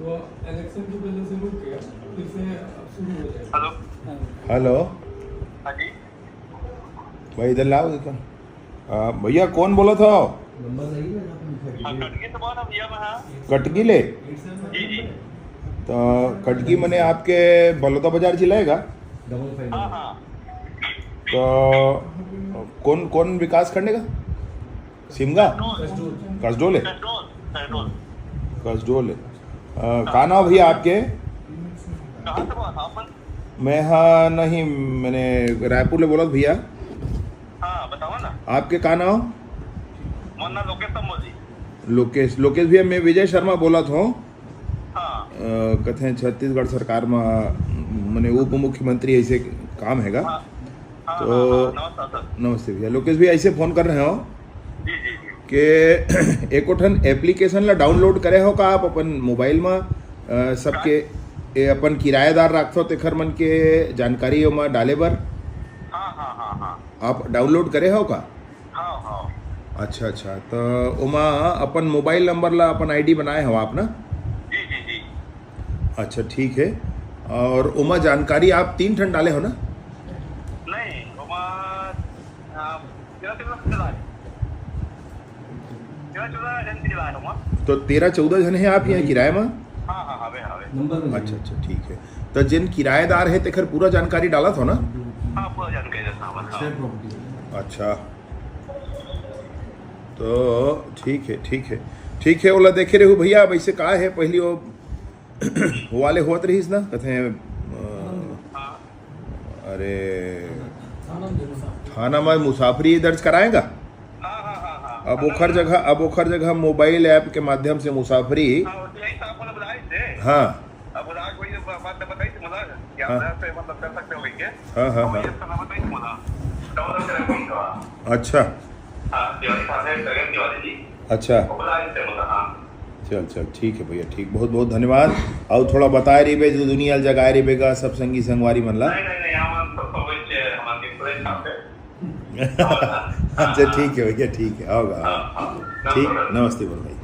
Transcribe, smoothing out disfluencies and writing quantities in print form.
तो इलेक्शन की वजह से रुक गया, फिर से अब शुरू हो जाएगा। हेलो। हेलो हाँ जी। भाई इधर लाओ देखो। भैया कौन बोला था? हाँ, कटगी से बोल रहा भैया मैं। हाँ कटगी ले। जी जी। तो कटगी मने आपके बलौदा बाजार जिला है का? हाँ हाँ। तो कौन कौन विकास करने का? सिमगा कसडोल है। Petrol petrol. कसडोल है। कहाँ नाम भैया आपके? कहाँ से बोला था अपन? मैं हाँ नहीं, मैंने रायपुर ले बोला था भैया। हाँ बताओ ना। आपके कहाँ नाम? मोन्ना लोकेश संबोधी। लोकेश लोकेश भैया मैं विजय शर्मा बोला था। हाँ कहते हैं छत्तीसगढ़ सरकार में मैंने उप मुख्यमंत्री ऐसे काम हैगा। हाँ हाँ। तो नमस्कार सर। नमस्ते भैया। लोकेश भैया ऐसे फोन कर रहे हो जी जी जी। कि एकोठन एप्लीकेशन ला डाउनलोड करे हो का आप अपन मोबाइल में सबके ए अपन किराएदार रखते तेखर मन के जानकारी ओमा डाले बर हाँ हाँ हाँ हाँ आप डाउनलोड करे हो का? हाँ हाँ। अच्छा अच्छा, तो ओमा अपन मोबाइल नंबर ला अपन आईडी बनाए हो आप ना? जी जी जी। अच्छा ठीक है। और ओमा जानकारी आप 3 ठन डाले हो ना? नहीं तेरह चौदह जन की दिलाए हुआ। तो 13-14 जन है आप यहाँ किराए में? हाँ हाँ हवे हवे। अच्छा अच्छा ठीक है। तो जिन किराएदार है तेखर पूरा जानकारी डाला था ना? हाँ पूरा जानकारी देता हूँ। हाँ। अच्छा तो ठीक है ठीक है ठीक है। ओला देखे रहो भैया। अब ऐसे का है पहली वो वाले होत रहीस ना कहते हैं हाँ अरे थाना में मुसाफरी दर्ज कराएगा। हाँ हाँ हाँ हाँ। अब ओखर जगह मोबाइल ऐप के माध्यम से मुसाफरी। हाँ वो यही तो आपने बताए थे। हाँ अब राज कोई बात बताई थी मुझे क्या हाँ। से मतलब कर सकते हो क्या? हाँ हाँ हाँ। ये करना बताई थी मुझे। डाउनलोड करेंगे का। अच्छा हाँ दिवाली साथ करेंगे दिवाली जी। अच्छा बताए थे मुझे। हाँ चल चल ठीक है भैया ठीक। बहुत बहुत धन्यवाद। और थोड़ा बताए रही बे जो दुनिया जगाए रही बेगा सब संगी संगवारी मन ला। नहीं नहीं नहीं हम सब सब हमारे इंफ्लुएंस आपसे। अच्छा ठीक है भैया ठीक है। आओगा हाँ हाँ। ठीक। नमस्ते बोल भाई।